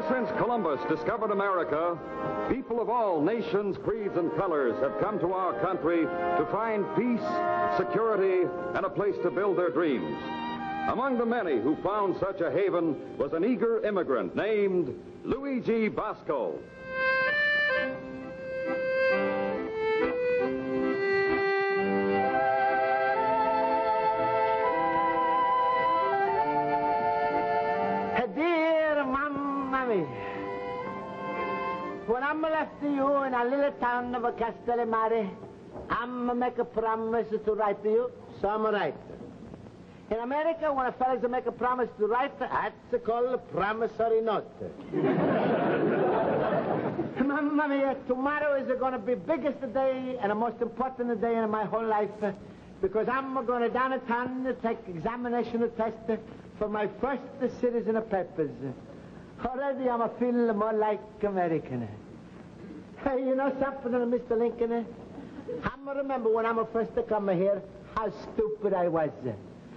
since Columbus discovered America, people of all nations, creeds, and colors have come to our country to find peace, security, and a place to build their dreams. Among the many who found such a haven was an eager immigrant named Luigi Basco. Dear Mamma mia, when I'm left to you in a little town of Castellamare, I'm make a promise to write to you, so I'm write. In America, when a fellas make a promise to write, that's called a promissory note. Mamma mia, tomorrow is going to be biggest day and the most important day in my whole life, because I'm going down to town to take examination test for my first citizen papers. Already I'm feeling more like American. Hey, you know something, Mr. Lincoln? I remember when I first come here, how stupid I was.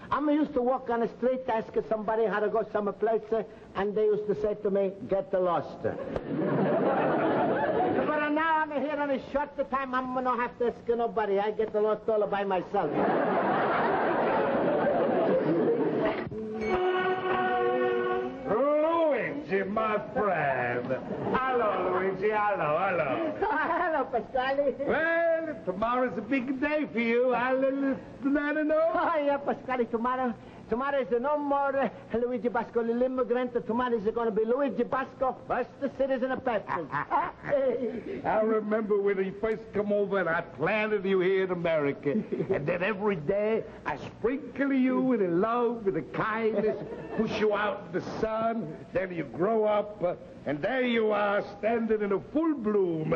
I used to walk on the street, ask somebody how to go someplace, and they used to say to me, get lost. But now I'm here on a short time, I'm going to have to ask nobody. I get lost all by myself. Luigi, my friend. Hello, Luigi. Hello. Hello, Pasquale. Well, tomorrow's a big day for you. I'll let it know. Oh, yeah, Pasquale, tomorrow is no more Luigi Basco, the immigrant. Tomorrow is going to be Luigi Basco, first citizen of Pepsi. I remember when you first come over and I planted you here in America. And then every day I sprinkle you with the love, with the kindness, push you out in the sun. Then you grow up, and there you are, standing in a full bloom.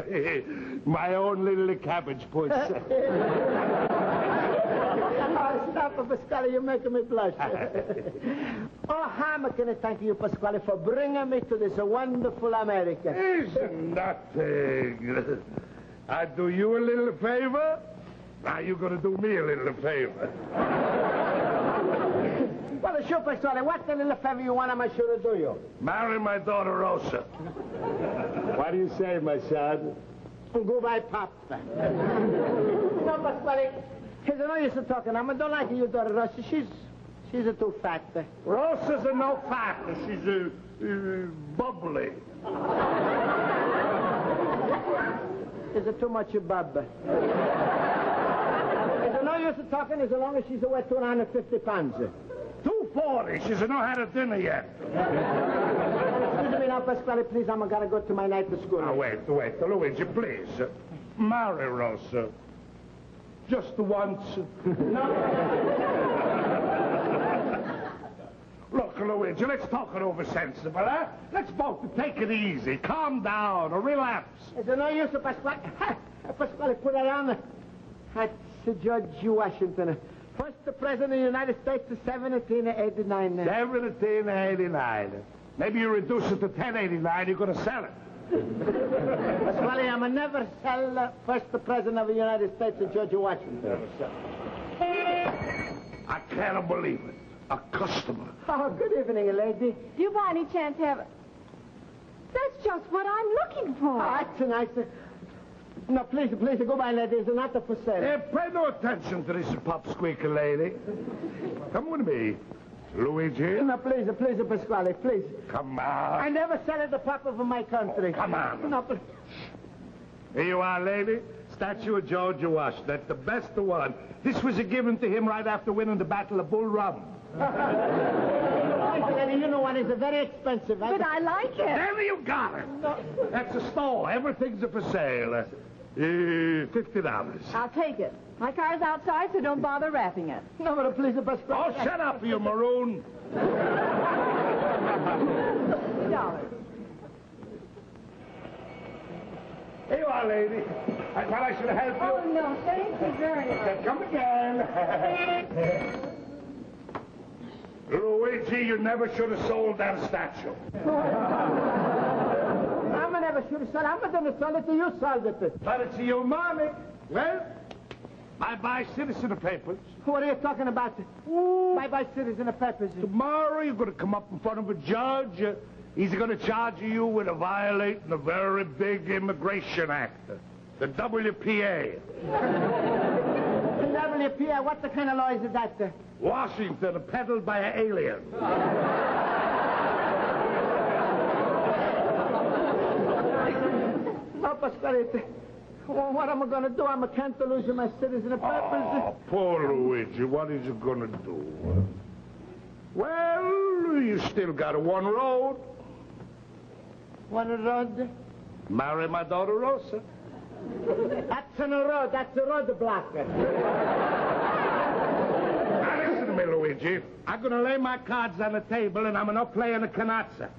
My own little cabbage puss. Oh, stop it, Pasquale, you're making me blush. Oh, how can I thank you, Pasquale, for bringing me to this wonderful America? Isn't nothing. I do you a little favor. Now you're going to do me a little favor. Well, sure, Pasquale, what the little favor you want I'm sure to do you? Marry my daughter, Rosa. What do you say, my son? Goodbye, Pop. No, Pasquale, there's no use of talking. I don't like your daughter, Rosa. She's a too fat. Rosa's a no fat. She's a bubbly. There's too much bub. There's no use of talking as long as she's away 250 pounds. 240. She's not had a dinner yet. Excuse me now, Pasquale, please. I'm going to go to my night school. Now, wait. Luigi, please. Marry Rosa. Just once. No. Look, Luigi, let's talk it over sensible, huh? Let's both take it easy. Calm down or relax. There's no use of Pasquale. Pasquale, put it on. That's George Washington. First the President of the United States to 1789. 1789. Maybe you reduce it to 1089, you're going to sell it. Pasquale, I'm never sell first the President of the United States to George Washington. Never sell. I can't believe it. A customer. Oh, good evening, lady. Do you by any chance have... That's just what I'm looking for. Oh, that's nice. No, please, go by, lady. It's not for sale. Hey, pay no attention to this pop-squeaker lady. Come with me, Luigi. No, please, Pasquale, please. Come on. I never sell the pop of my country. Oh, come on. No, please. Here you are, lady. Statue of George Washington. That's the best one. This was given to him right after winning the Battle of Bull Run. Lady, you know what? It's very expensive. But I like it. There you got it. No. That's a store. Everything's for sale. $50. I'll take it. My car's outside, so don't bother wrapping it. No, but please, Pasquale. Oh, shut up, you maroon. $50. Here you are, lady. I thought I should help you. Oh, no, thank you very much. Come again. Luigi, you never should have sold that statue. I'm never should have sold it. I'm going to sell it to you, sold it. But it's your money. Well, Bye-bye citizen papers. What are you talking about? Bye-bye citizen of papers. Tomorrow you're going to come up in front of a judge. He's going to charge you with a violating a very big immigration act. The WPA. WPA, what the kind of law is that? Washington, peddled by an alien. Oh, Pasquale, what am I going to do? I can't lose my citizen of papers. Oh, poor Luigi, what is you going to do? Well, you still got one road. One road? Marry my daughter Rosa. That's no road. That's a roadblock. Now listen to me, Luigi. I'm going to lay my cards on the table, and I'm going to play in a canazza.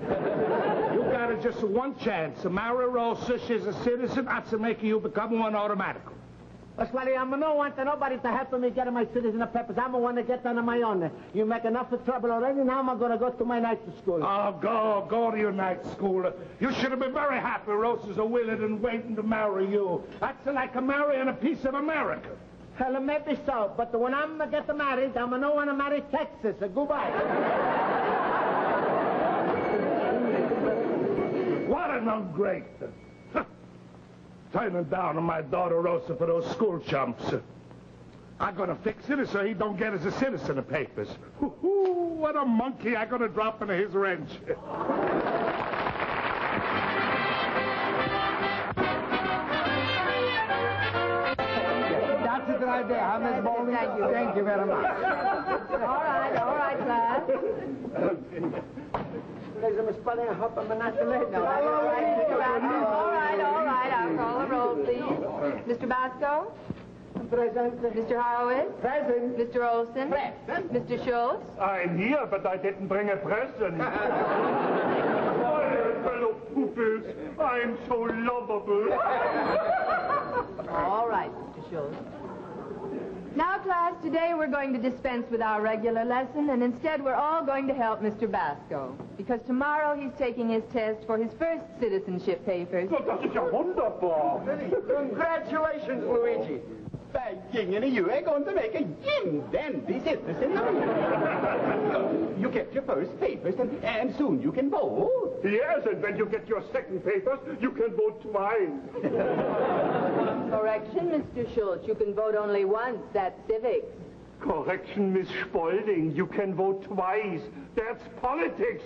You got just one chance. To marry Rosa, she's a citizen. That's to make you become one automatically. Pasquale, I'm no want nobody to help me get my citizen of papers. I'm the one to get on my own. You make enough of trouble already. Now I'm going to go to my night school. Oh, go to your night school. You should have been very happy Rosa's a willing and waiting to marry you. That's like a marrying a piece of America. Well, maybe so, but when I'm going to get married, I'm no want to marry Texas. Goodbye. What an ingrate. Turning down on my daughter Rosa for those school chumps. I'm going to fix it so he don't get us a citizen of papers. What a monkey I'm going to drop into his wrench. That's it right there, huh, Miss Bowling? Thank you very much. All right, class. Ladies and Spalding, I hope I'm not late. No, that's all right, Mr. Basco. All right. I'll call the roll, please. Mr. Basco? Present. Mr. Horowitz? Present. Mr. Olson? Present. Mr. Schultz? I'm here, but I didn't bring a present. My fellow pupils, I'm so lovable. All right, Mr. Schultz. Now, class, today we're going to dispense with our regular lesson, and instead we're all going to help Mr. Basco, because tomorrow he's taking his test for his first citizenship papers. Oh, that is wonderful. Congratulations, Luigi. By jinging, you are going to make a dandy citizen. You get your first papers, and soon you can vote. Yes, and when you get your second papers, you can vote twice. Correction, Mr. Schultz. You can vote only once. That's civics. Correction, Miss Spaulding. You can vote twice. That's politics.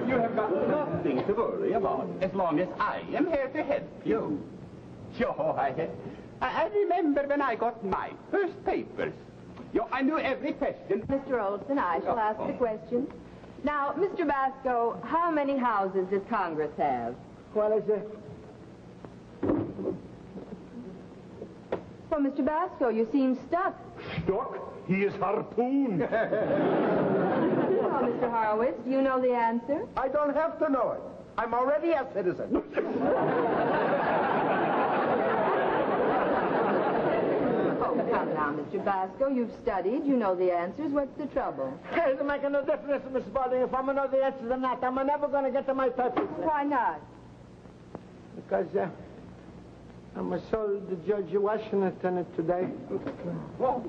You have got nothing to worry about as long as I am here to help you. Sure, I remember when I got my first papers. I knew every question. Mr. Olson, I shall ask the question. Now, Mr. Basco, how many houses does Congress have? Well, is it? Well, Mr. Basco, you seem stuck. Stuck? He is harpooned. Well, Mr. Horowitz, do you know the answer? I don't have to know it. I'm already a citizen. Oh, come now, Mr. Basco. You've studied. You know the answers. What's the trouble? It doesn't make no difference, Miss Spalding. If I'm going to know the answers or not, I'm never going to get to my papers. Why not? Because I'm a sold to Judge Washington today. Whoa.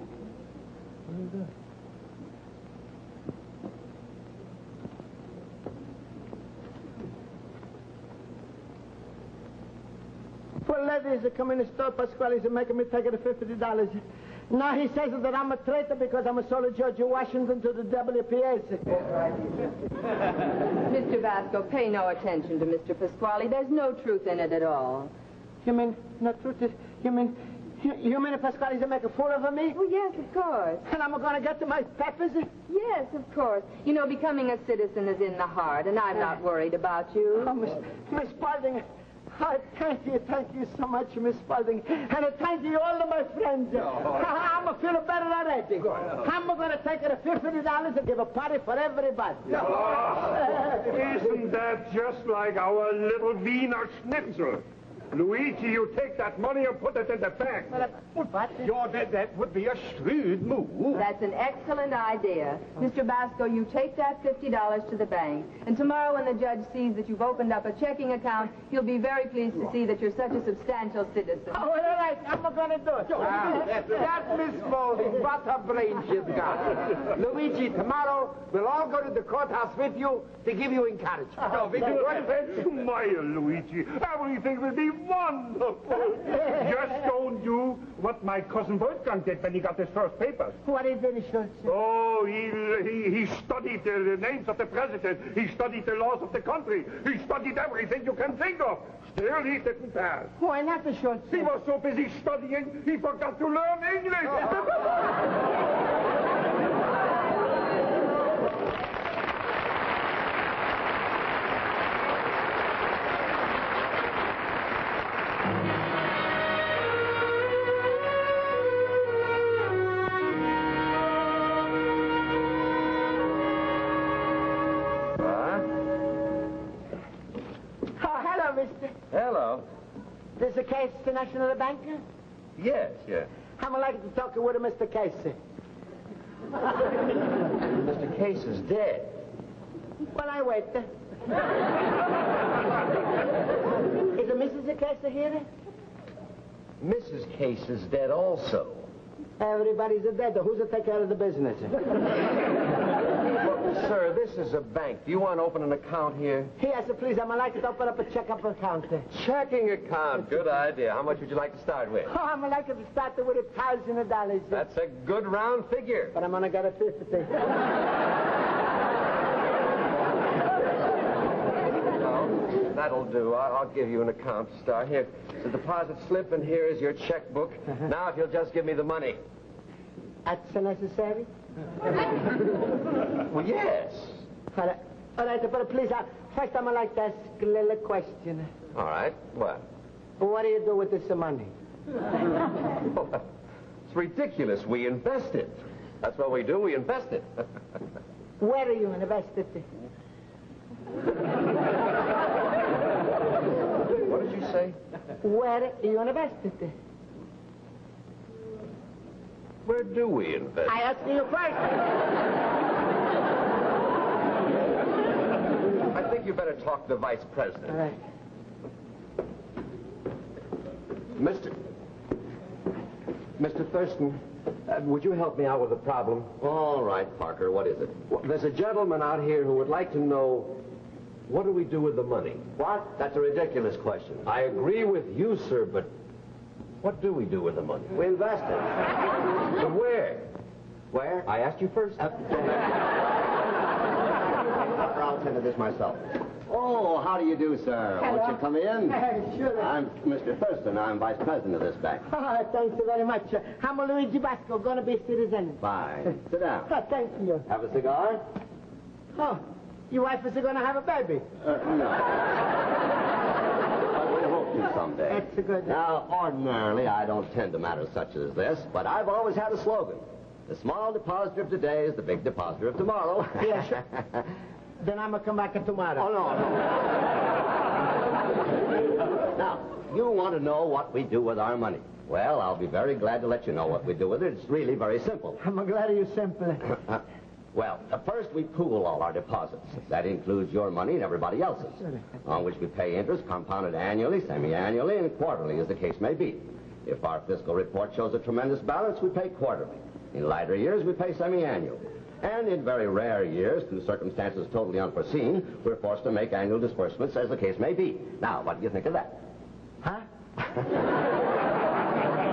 Well, ladies, they come in the store, Pasquale's making me take it the $50. Now he says that I'm a traitor because I'm a sold Judge Washington to the WPA. Mr. Basco, pay no attention to Mr. Pasquale. There's no truth in it at all. You mean, no truth is, you mean Pasquale's make a fool of me? Well, yes, of course. And I'm going to get to my papers? Yes, of course. You know, becoming a citizen is in the heart, and I'm not worried about you. Oh, Miss Spalding, I thank you so much, Miss Spalding. And I thank you all of my friends. I'm feeling better already. I'm going to take it at $50 and give a party for everybody. Isn't that just like our little Wiener Schnitzel? Luigi, you take that money and put it in the bank. What? That would be a shrewd move. That's an excellent idea. Mr. Basco, you take that $50 to the bank. And tomorrow when the judge sees that you've opened up a checking account, he'll be very pleased to see that you're such a substantial citizen. Oh, all right, I'm going to do it. That Miss Spaulding, what a brain she's got. Luigi, tomorrow we'll all go to the courthouse with you to give you encouragement. Smile, Luigi. Everything will be wonderful. Just don't do what my cousin Wolfgang did when he got his first papers. What is it, Schultz? Oh, he studied the names of the president. He studied the laws of the country. He studied everything you can think of. Still, he didn't pass. Why not, Schultz? He was so busy studying, he forgot to learn English. Hello. This is a case to National Bank? Yes. I'm like to talk with Mr. Casey. Mr. Case is dead. Well, I wait. Is the Mrs. Casey here? Mrs. Case is dead also. Everybody's dead. Who's to take care of the business? Sir, this is a bank. Do you want to open an account here? Yes, please. I'm like to open up a checkup account. Checking account. Good idea. How much would you like to start with? Oh, I'm like to start with $1,000. That's a good round figure. But I'm gonna get a 50. No, that'll do. I'll give you an account to start. Here, it's a deposit slip, and here is your checkbook. Now, if you'll just give me the money. That's necessary? Well, yes. All right, but please, first I'm like to ask a little question. All right. What? What do you do with this money? It's ridiculous. We invest it. That's what we do. We invest it. Where do you invest it? What did you say? Where do you invest it? Where do we invest? I asked you first. I think you better talk to the vice president. All right. Mr. Thurston, would you help me out with a problem? All right, Parker, what is it? Well, there's a gentleman out here who would like to know, what do we do with the money? What? That's a ridiculous question. I agree with you, sir, but what do we do with the money? We invest it. But where? Where? I asked you first. I'll tend to this myself. Oh, how do you do, sir? Hello. Won't you come in? Sure. I'm Mr. Thurston. I'm vice president of this bank. Oh, thank you very much. I'm Luigi Basco, gonna be a citizen. Fine. Sit down. Oh, thank you. Have a cigar? Oh, your wife is gonna have a baby. No. But we hope to someday. That's a good. Now, ordinarily, I don't tend to matters such as this, but I've always had a slogan. The small depositor of today is the big depositor of tomorrow. Yeah, sure. Then I'm gonna come back tomorrow. Oh, no. Now, you want to know what we do with our money. Well, I'll be very glad to let you know what we do with it. It's really very simple. I'm glad you're simple. Well, first we pool all our deposits. That includes your money and everybody else's, on which we pay interest compounded annually, semi-annually, and quarterly, as the case may be. If our fiscal report shows a tremendous balance, we pay quarterly. In lighter years, we pay semi-annual. And in very rare years, through circumstances totally unforeseen, we're forced to make annual disbursements, as the case may be. Now, what do you think of that? Huh?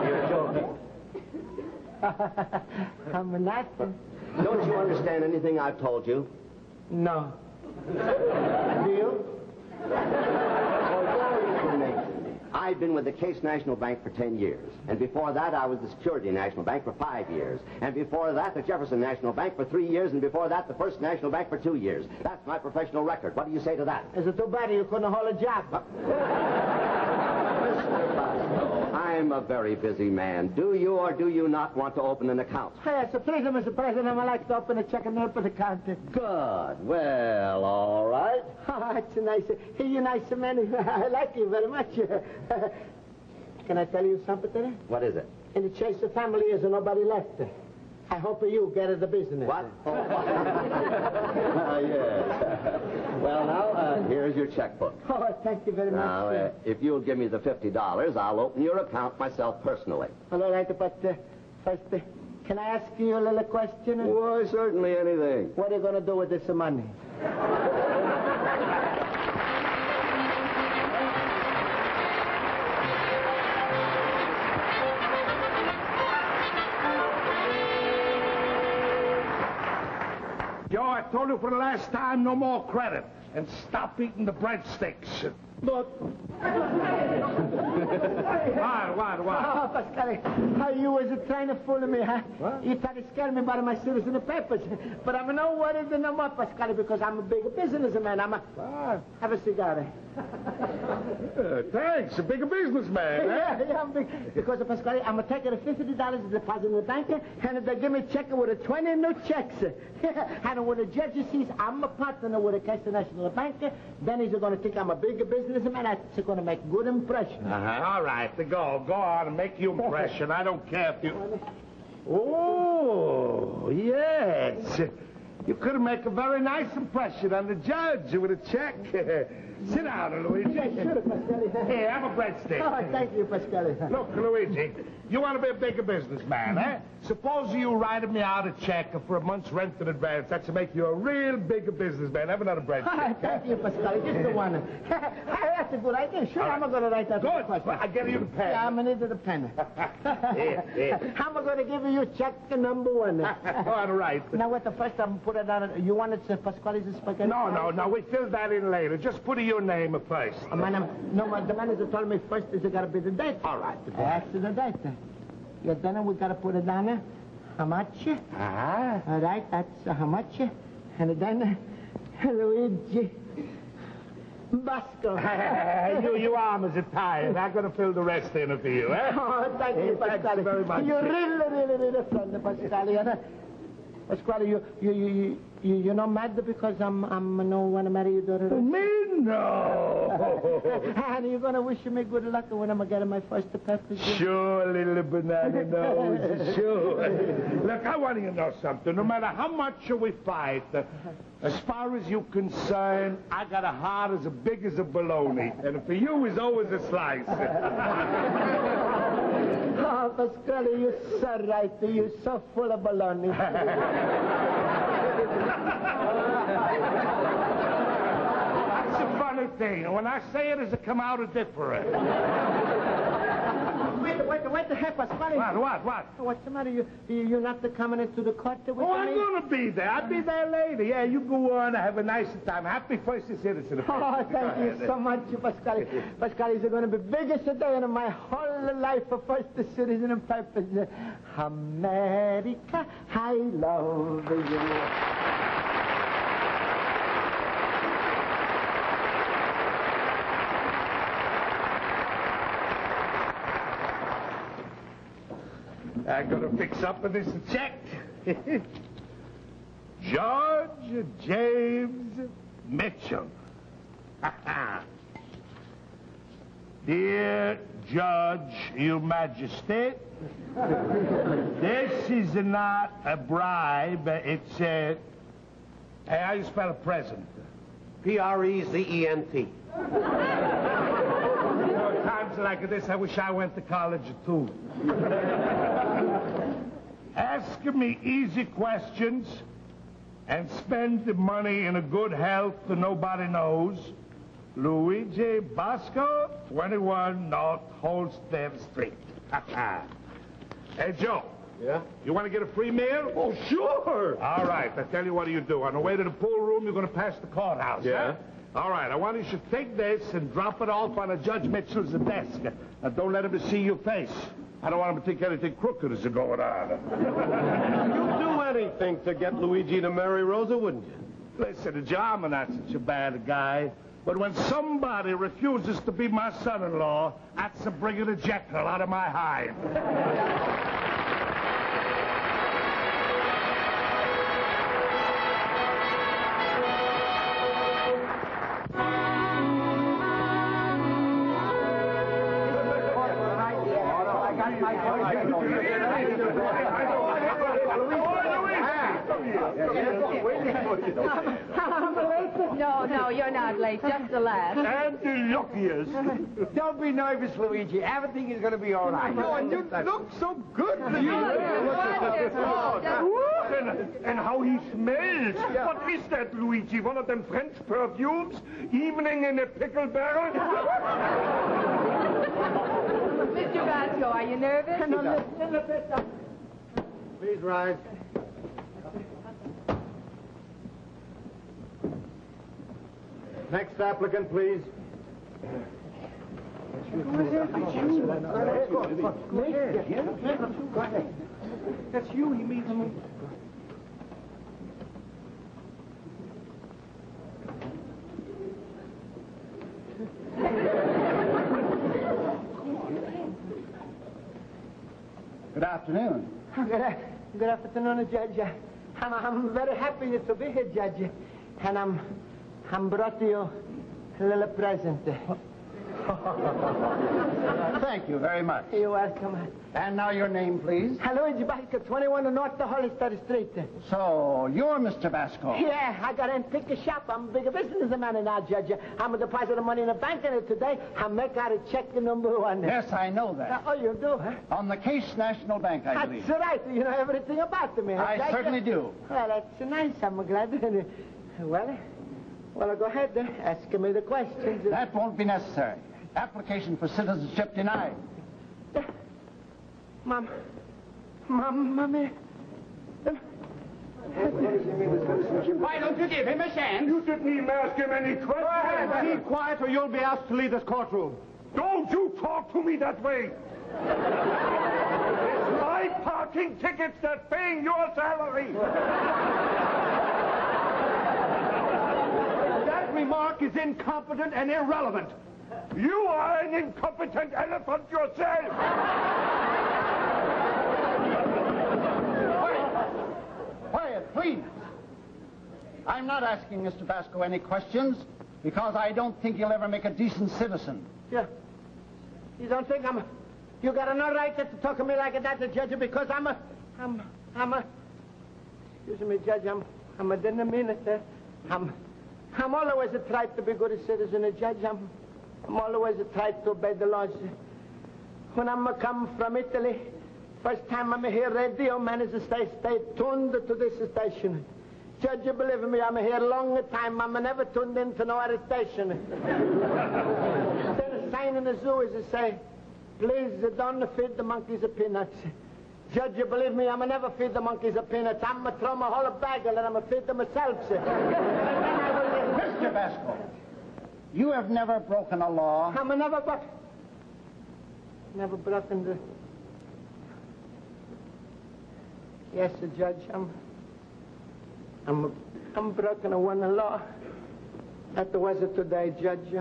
You're joking. I'm not. Don't you understand anything I've told you? No. Do you? I've been with the Case National Bank for 10 years. And before that, I was the Security National Bank for 5 years. And before that, the Jefferson National Bank for 3 years. And before that, the First National Bank for 2 years. That's my professional record. What do you say to that? Is it too bad you couldn't hold a job? Mr. Basco, I I'm a very busy man. Do you or do you not want to open an account? Yes, please, Mr. President, I'd like to open a checking account. Good. Well, all right. Oh, it's nice. You're nice man. I like you very much. Can I tell you something today? What is it? In the Chase family, there's nobody left. I hope you get the business. What? Yes. Well, now, here's your checkbook. Oh, thank you very much. Now, if you'll give me the $50, I'll open your account myself personally. All right, but first, can I ask you a little question? Why, certainly anything. What are you going to do with this money? Yo, I told you for the last time, no more credit. And stop eating the breadsticks. Look. What? Oh, Pasquale, you was trying to fool me, huh? What? You tried to scare me by my suits and the papers. But I'm no worried no more, Pasquale, because I'm a big businessman. Have a cigar. Thanks, a bigger businessman, eh? Yeah, I'm big. Because, Pasquale, I'm taking $50 deposit in the bank, and they give me a check with 20 new checks. And when the judge sees I'm a partner with the Caisse National Bank, then he's going to think I'm a big businessman. That's going to make good impression. All right, go on and make your impression. I don't care if you... Oh, yes. You could make a very nice impression on the judge with a check. Sit down, Luigi. Sure, Pasquale. Here, have a breadstick. Oh, thank you, Pasquale. Look, Luigi, you want to be a bigger businessman, eh? Suppose you write me out a check for a month's rent in advance. That's to make you a real bigger businessman. Have another breadstick. Thank you, Pasquale. Just the one. That's a good idea. Sure, I'm going to write that. Good. I get you the pen. Yeah, I'm going to need the pen. Here. I'm going to give you check number 1. All right. Now, what the first time put it on, you wanted Pasquale's spaghetti? No. We fill that in later. Just put your name first. The manager told me first is got to be the date. All right. That's the date. Yeah, then we got to put it on. How much? All right, that's how much. And then Luigi Basco. Your arm is tired. I'm going to fill the rest in for you, eh? Oh, thank you, Pasquale. Thanks very much. You're really friend, Pasquale. Pasquale, you're not mad because I'm no want to marry your daughter? Me? No. And you're going to wish me good luck when I'm getting my first peppers? Sure, little banana nose. Sure. Look, I want you to know something. No matter how much we fight, as far as you're concerned, I got a heart as big as a bologna. And for you, it's always a slice. Oh, Pasquale, you're so right. You're so full of baloney. That's a funny thing. When I say it, it's come out different. Wait the heck, Pasquale. What? What's the matter? You're not coming into the court with me? I'm going to be there. I'll be there later. Yeah, you go on and have a nice time. Happy first citizen. Oh, thank you so much, Pasquale. Pasquale, it's going to be biggest day in my whole life for first citizen and purpose. America, I love you. I'm going to fix up this check. George James Mitchell. Dear Judge, Your Majesty, this is not a bribe. It's a... Hey, how you spell a present? P-R-E-Z-E-N-T. Times like this, I wish I went to college, too. Ask me easy questions and spend the money in a good health that nobody knows. Luigi Basco, 21 North Holstead Street. Hey, Joe. Yeah? You want to get a free meal? Oh, sure. All right, I tell you what you do. On the way to the pool room, you're going to pass the courthouse. Yeah? Huh? All right, I want you to take this and drop it off on Judge Mitchell's desk. Now, don't let him see your face. I don't want him to think anything crooked is going on. You'd do anything to get Luigi to marry Rosa, wouldn't you? Listen, John, I'm not such a bad guy. But when somebody refuses to be my son-in-law, that's a bringing a jekyll out of my hide. No, you're not late. Just the last. And the luckiest. Don't be nervous, Luigi. Everything is going to be all right. Oh, and you look so good. And how he smells. What is that, Luigi? One of them French perfumes? Evening in a pickle barrel? Mr. Basco, are you nervous? Please rise. Next applicant, please. That's you. He means me. Good afternoon. Good afternoon, Judge. I'm very happy to be here, Judge. And I'm brought to you a little present. Thank you very much. You're welcome. And now your name, please. Luigi Basco, 21 North Hollister Street. So, you're Mr. Basco. Yeah, I got an antique shop. I'm a big businessman now, Judge. I'm a deposit of money in the bank in it today. I make out a check number 1. Yes, I know that. Oh, you do, huh? On the Case National Bank, I believe. That's right. You know everything about me. I certainly do. Well, that's nice. I'm glad. Well, go ahead. Ask me the questions. That won't be necessary. Application for citizenship denied. Mommy. Why don't you give him a chance? You didn't even ask him any questions. Keep quiet or you'll be asked to leave this courtroom. Don't you talk to me that way. It's my parking tickets that paying your salary. That remark is incompetent and irrelevant. You are an incompetent elephant yourself. Quiet, please. I'm not asking Mr. Basco any questions because I don't think he'll ever make a decent citizen. Yeah. You don't think you got no right to talk to me like that, Judge, because I'm a... Excuse me, Judge, I didn't mean it. I'm always tried to be good a citizen, Judge. I'm always tried to obey the laws. When I'm come from Italy, first time I'm here, radio man is stay tuned to this station. Judge, you believe me, I'm here a long time. I'm never tuned into no other station. Then a sign in the zoo is to say, please don't feed the monkeys peanuts. Judge, you believe me, I'm never feed the monkeys peanuts. I'm throw my whole bag and I'm feed them myself. Mr. Basco, you have never broken a law. I'm never broken the... Yes, Judge, I'm broken one law. That was it today, Judge.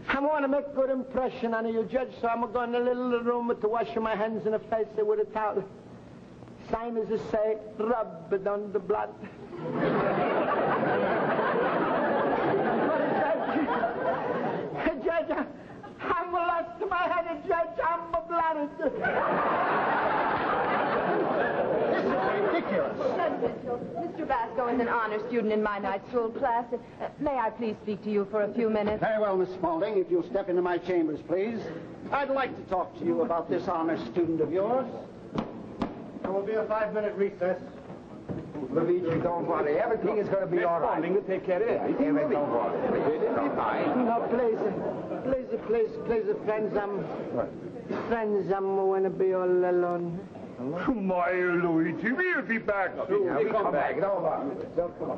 I want to make a good impression on you, Judge, so I'm going to a little room to wash my hands and face with a towel. Sign is to say, rub it on the blood. Judge, I'm lost to my head, Judge. I'm blooded. This is ridiculous. Mr. Basco is an honor student in my night school class. May I please speak to you for a few minutes? Very well, Miss Spaulding. If you'll step into my chambers, please. I'd like to talk to you about this honor student of yours. There will be a 5-minute recess. Luigi, don't worry. Everything is going to be all right. We'll take care of it. Don't worry. It'll be fine. No, please, friends, I'm going to be all alone. My Luigi, we'll be back soon. Yeah, we'll come back. Don't worry. Don't come on.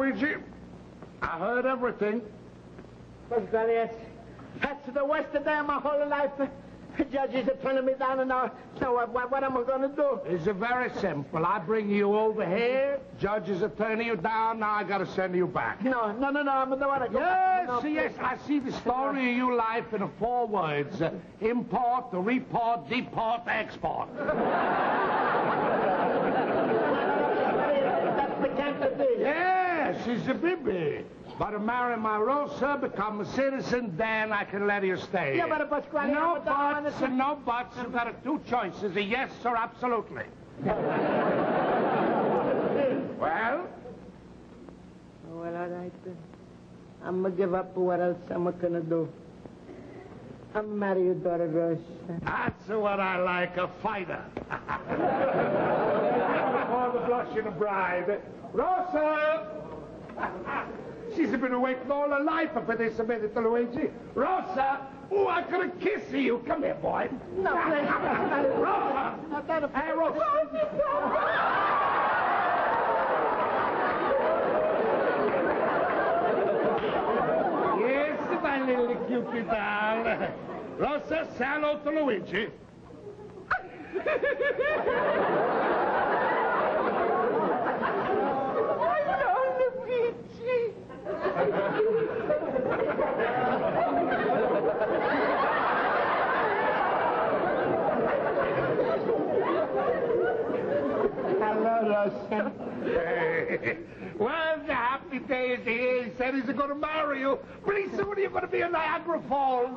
Luigi? I heard everything. Pasquale, that's the worst day of my whole life. The judges are turning me down and now. So what am I going to do? It's very simple. I bring you over here. Judges are turning you down. Now I got to send you back. No. I'm the one that goes. Yes. I see the story of your life in 4 words. Import, report, deport, export. That's the candidate. Yes, she's a bibi. But to marry my Rosa, become a citizen, then I can let you stay. Yeah, but Pasquale... No buts. You've got 2 choices, a yes or absolutely. Well? Well, all right then. I'm going to give up. What else am I going to do? I'm marry your daughter, Rosa. That's what I like, a fighter. All the blushing a bride. Rosa! She's been awake all her life for this minute, Luigi. Rosa! Oh, I could have kissed you. Come here, boy. No, please. Rosa! Hey, Rosa! Yes, my little cutie doll. Rosa, say hello to Luigi. Hello, Rosa. Well, the happy day is here. He said he's going to marry you. Pretty soon you're going to be in Niagara Falls.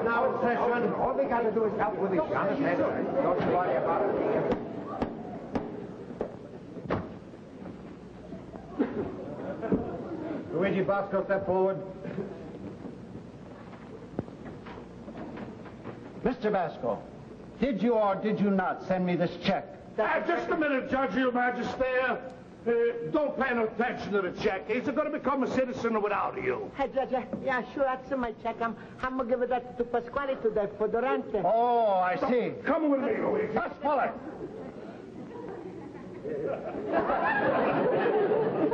Now, session, all we got to do is help with each other. Don't you worry about it. Luigi Basco, step forward. Mr. Basco, did you or did you not send me this check? Just a minute, Judge, Your Majesty. Don't pay no attention to the check. He's going to become a citizen without you. Hey, Judge, yeah, sure, that's my check. I'm going to give that to Pasquale today for the rent. Oh, I see. Come with me, Luigi. Pasquale!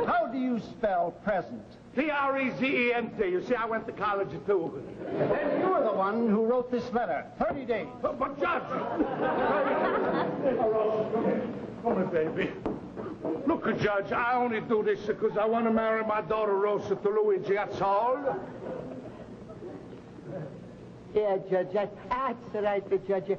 How do you spell present? P-R-E-Z-E-N-T. You see, I went to college, too. Then you're the one who wrote this letter. 30 days. But Judge... Come here, baby. Look, Judge, I only do this because I want to marry my daughter Rosa to Luigi, that's all. Yeah, Judge, that's right, Judge.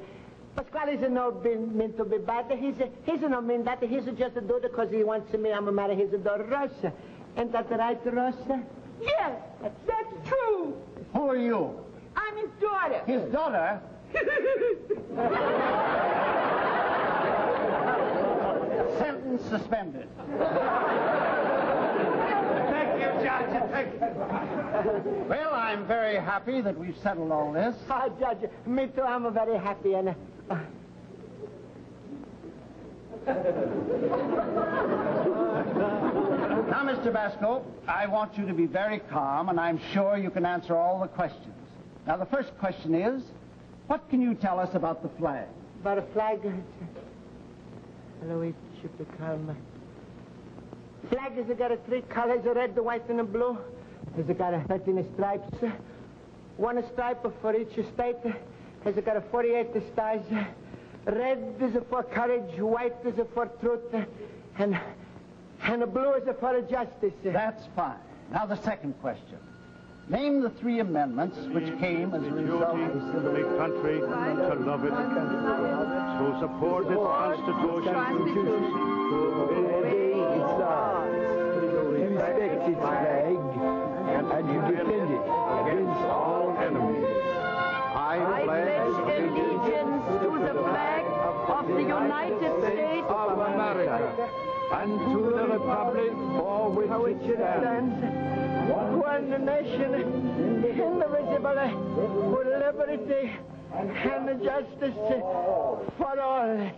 Pasquale's no meant to be bad. He's no mean that. He's just do it because he wants me. I'm marry his daughter Rosa. Ain't that right, Rosa? Yes, that's true. Who are you? I'm his daughter. His daughter? Sentence suspended. Thank you, Judge. Thank you. Well, I'm very happy that we've settled all this. Oh, Judge, me too. I'm very happy. And Now, Mr. Basco, I want you to be very calm, and I'm sure you can answer all the questions. Now, the first question is, what can you tell us about the flag? about a flag. Luigi, be calm. Flag has got 3 colors, the red, the white, and the blue. Has got 13 stripes. 1 stripe for each state. Has got 48 stars. Red is for courage, white is for truth, and the blue is for justice. That's fine. Now the second question. Name the 3 amendments which came as a result of the civil the country, to love it, to support its constitution, to obey its laws, to respect its flag, and to defend it against all enemies. I pledge allegiance to the flag of the United States of America, and to the republic for which it stands, one nation, indivisible, with liberty and justice for all.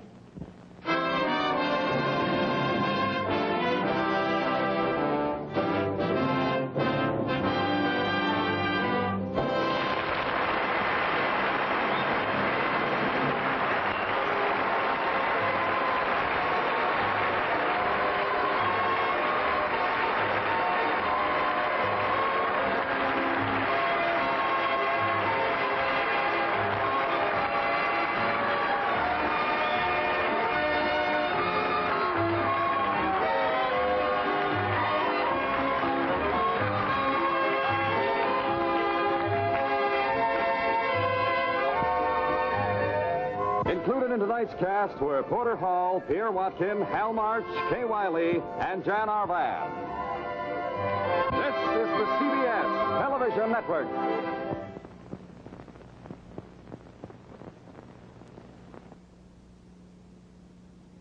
in tonight's cast were Porter Hall, Pierre Watkin, Hal March, Kay Wiley, and Jan Arvad. This is the CBS Television Network.